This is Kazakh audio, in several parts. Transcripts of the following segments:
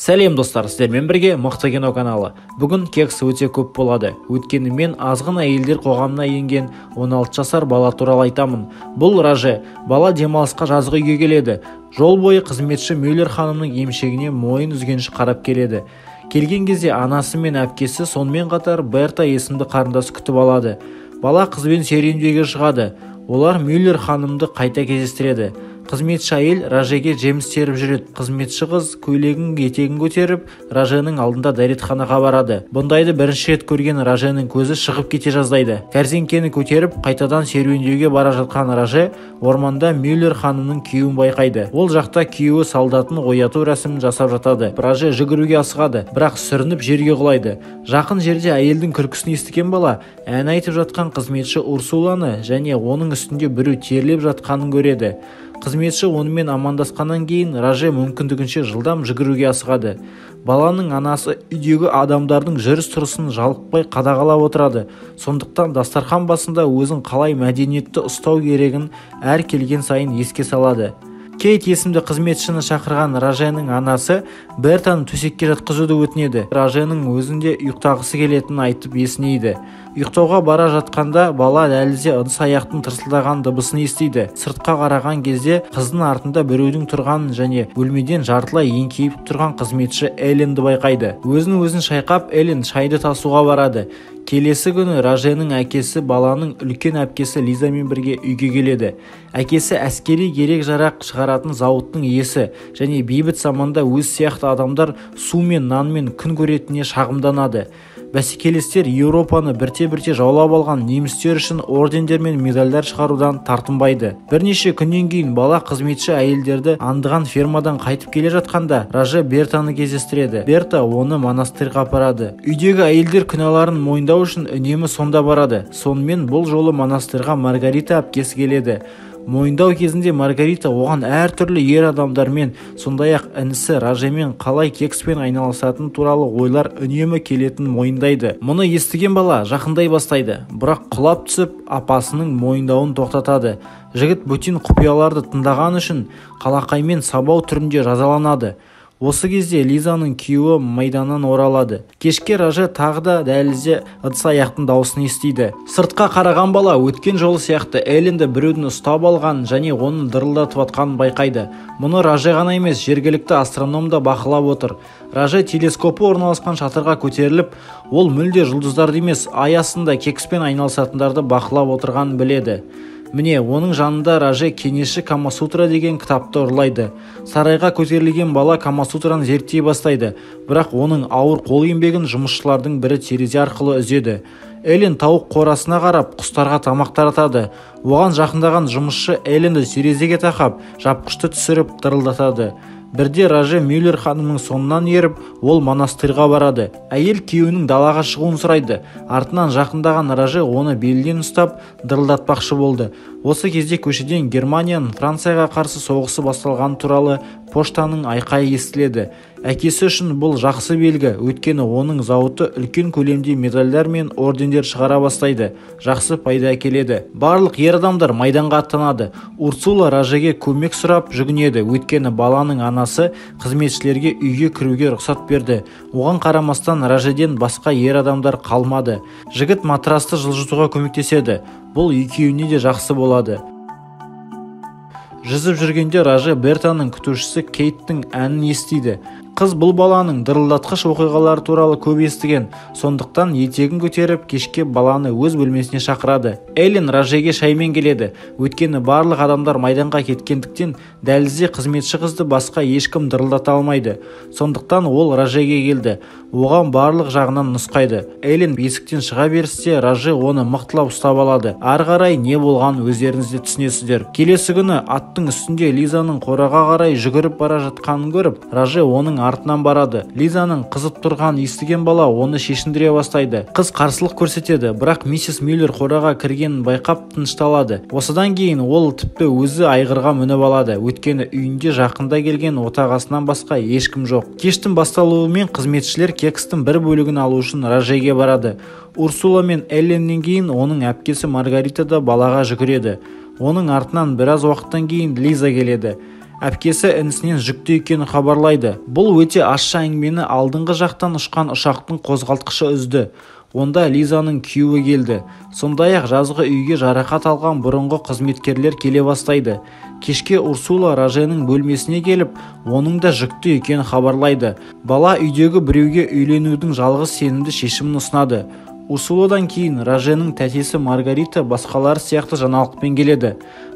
Сәлем достар, сіздермен бірге Мықты кино каналы. Бүгін кекс өте көп болады. Өйткені мен азғын әйелдер қоғамына енген 16 жасар бала туралы айтамын. Бұл Раже. Бала демалысқа жазғы үйге келеді. Жол бойы қызметші Мюллер ханымның емшегіне мойын үзгенше қарап келеді. Келген кезде анасы мен әпкесі, сонымен қатар Берта есімді қарындасы күтіп алады. Бала қызбен серуендеуге шығады. Олар Мюллер ханымды қайта кездестіреді. Қызметші әйел Ражеге жеміс теріп жүреді. Қызметші қыз көйлегін етегін көтеріп, Раженің алдында дәретханаға барады. Бұндайды бірінші рет көрген Раженің көзі шығып кете жаздайды. Кәрзеңкені көтеріп, қайтадан серуендеуге бара жатқан Раже орманда Мюллер ханымның күйеуін байқайды. Ол жақта күйеуі солдатын ояту рәсімін жасап жатады. Раже жүгіруге асығады, бірақ сүрініп жерге құлайды. Жақын жерде әйелдің күлкісін естіген бала ән айтып жатқан қызметші Урсуланы және оның үстінде біреу терлеп жатқанын көреді. Қызметші онымен амандасқаннан кейін Раже мүмкіндігінше жылдам жүгіруге асығады. Баланың анасы үйдегі адамдардың жүріс-тұрысын жалықпай қадағалап отырады. Сондықтан дастархан басында өзін қалай мәдениетті ұстау керегін әр келген сайын еске салады. Кейт есімді қызметшіні шақырған Раженің анасы Бертаны төсекке жатқызуды өтінеді. Раженің өзінде ұйықтағысы келетінін айтып есінейді. Ұйықтауға бара жатқанда бала дәлізде ыдыс-аяқтың тырсылдаған дыбысын естиді. Сыртқа қараған кезде қыздың артында біреудің тұрғанын және бөлмеден жартылай еңкейіп тұрған қызметші Эленді байқайды. Өзін шайқап, Элен шайды тасуға барады. Келесі күні Раженің әкесі баланың үлкен әпкесі Лизамен бірге үйге келеді. Әкесі әскери керек-жарақ шығаратын зауыттың иесі және бейбіт заманда өз сияқты адамдар су мен нан мен күн көретініне шағымданады. Бәсекелестер Еуропаны бірте-бірте жаулап алған немістер үшін ордендер мен медальдар шығарудан тартынбайды. Бірнеше күннен кейін бала қызметші әйелдерді аңдыған фермадан қайтып келе жатқанда Раже Бертаны кездестіреді. Берта оны монастырьға апарады. Үйдегі әйелдер күнәларын мойындау үшін үнемі сонда барады. Сонымен бұл жолы монастырьға Маргарита әпкесі келеді. Мойындау кезінде Маргарита оған әртүрлі ер адамдармен, сондай-ақ інісі Ражемен қалай кекспен айналысатын туралы ойлар үнемі келетінін мойындайды. Мұны естіген бала жақындай бастайды, бірақ құлап түсіп апасының мойындауын тоқтатады. Жігіт бөтен құпияларды тыңдаған үшін қалақаймен сабау түрінде жазаланады. Осы кезде Лизаның күйеуі майданнан оралады. Кешке Раже тағы да дәлізде ыдыс-аяқтың дауысын естиді. Сыртқа қараған бала өткен жолы сияқты Эленді біреудің ұстап алған және оның дырылдатып атқанын байқайды. Мұны Раже ғана емес, жергілікті астроном да бақылап отыр. Раже телескопы орналасқан шатырға көтеріліп, ол мүлде жұлдыздарды емес, ай астында кекспен айналысатындарды бақылап отырғанын біледі. Міне, оның жанында Раже кеңесші Камасутра деген кітапты ұрлайды. Сарайға көтерілген бала Камасутраны зерттей бастайды, бірақ оның ауыр қол еңбегін жұмысшылардың бірі терезе арқылы үзеді. Элен тауық қорасына қарап, құстарға тамақ таратады. Оған жақындаған жұмысшы Эленді терезеге тақап, жапқышты түсіріп дырылдатады. Бірде Раже Мюллер ханымның соңынан еріп, ол монастырьға барады. Әйел күйеуінің далаға шығуын сұрайды. Артынан жақындаған Раже оны белден ұстап дырылдатпақшы болды. Осы кезде көшеден Германияның Францияға қарсы соғысы басталған туралы поштаның айқайы естіледі. Әкесі үшін бұл жақсы белгі, өйткені оның зауыты үлкен көлемде медальдар мен ордендер шығара бастайды. Жақсы пайда әкеледі. Барлық ер адамдар майданға аттанады. Урсула Ражеге көмек сұрап жүгінеді, өйткені баланың анасы қызметшілерге үйге кіруге рұқсат берді. Оған қарамастан Ражеден басқа ер адамдар қалмады. Жігіт матрасты жылжытуға көмектеседі. Бұл екеуіне де жақсы болады. Жүзіп жүргенде Раже Бертаның күтушісі Кейттің әнін естиді. Қыз бұл баланың дырылдатқыш оқиғалары туралы көп естіген, сондықтан етегін көтеріп кешке баланы өз бөлмесіне шақырады. Элен Ражеге шаймен келеді, өйткені барлық адамдар майданға кеткендіктен дәлізде қызметші қызды басқа ешкім дырылдата алмайды. Сондықтан ол Ражеге келді. Оған барлық жағынан нұсқайды. Элен бесіктен шыға берісте Раже оны мықтылап ұстап алады. Ары қарай не болған өздеріңіз де түсінесіздер. Келесі күні аттың үстінде Лизаның қораға қарай жүгіріп бара жатқанын көріп, Раже оның артынан барады. Лизаның қызып тұрғанын естіген бала оны шешіндіре бастайды. Қыз қарсылық көрсетеді, бірақ миссис Мюллер қораға кіргенін байқап тынышталады. Осыдан кейін ол тіпті өзі айғырға мініп алады, өйткені үйінде жақында келген отағасынан басқа ешкім жоқ. Кештің басталуымен қызметшілер кекстің бір бөлігін алу үшін Ражеге барады. Урсула мен Эленнен кейін оның әпкесі Маргарита да балаға жүгіреді. Оның артынан біраз уақыттан кейін Лиза келеді. әпкесі інісінен жүкті екенін хабарлайды. Бұл өте ащы әңгімені алдыңғы жақтан ұшқан ұшақтың қозғалтқышы үзді. Онда Лизаның күйеуі келді. Сондай-ақ жазғы үйге жарақат алған бұрынғы қызметкерлер келе бастайды. Кешке Урсула Раженің бөлмесіне келіп, оның да жүкті екенін хабарлайды. Бала үйдегі біреуге үйленудің жалғыз сенімді шешімін ұсынады. Урсуладан кейін Раженің тәтесі Маргарита басқалары сияқты жаңалықпен келеді.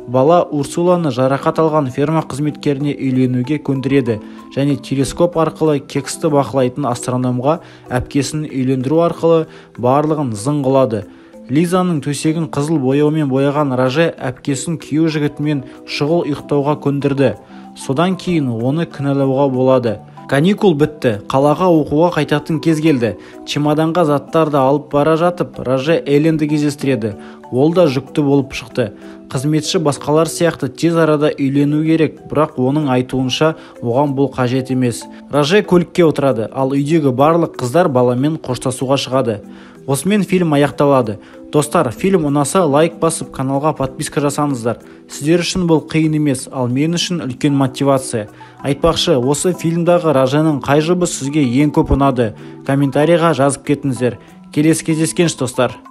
Бала Урсуланы жарақат алған ферма қызметкеріне үйленуге көндіреді және телескоп арқылы кексті бақылайтын астрономға әпкесін үйлендіру арқылы барлығын зың қылады. Лизаның төсегін қызыл бояумен бояған Раже әпкесін күйеу жігітімен шұғыл ұйықтауға көндірді. Содан кейін оны кінәлауға болады. Каникул бітті, қалаға оқуға қайтатын кез келді. Чемоданға заттарды алып бара жатып, Раже Эленді кездестіреді. Ол да жүкті болып шықты. Қызметші басқалар сияқты тез арада үйлену керек, бірақ оның айтуынша оған бұл қажет емес. Раже көлікке отырады, ал үйдегі барлық қыздар баламен қоштасуға шығады. Осымен фильм аяқталады. Достар, фильм ұнаса лайк басып, каналға подписка жасаңыздар. Сіздер үшін бұл қиын емес, ал мен үшін үлкен мотивация. Айтпақшы, осы фильмдағы Раженің қай жұбы сізге ең көп ұнады? Комментарийға жазып кетіңіздер. Келесі кездескенше достар.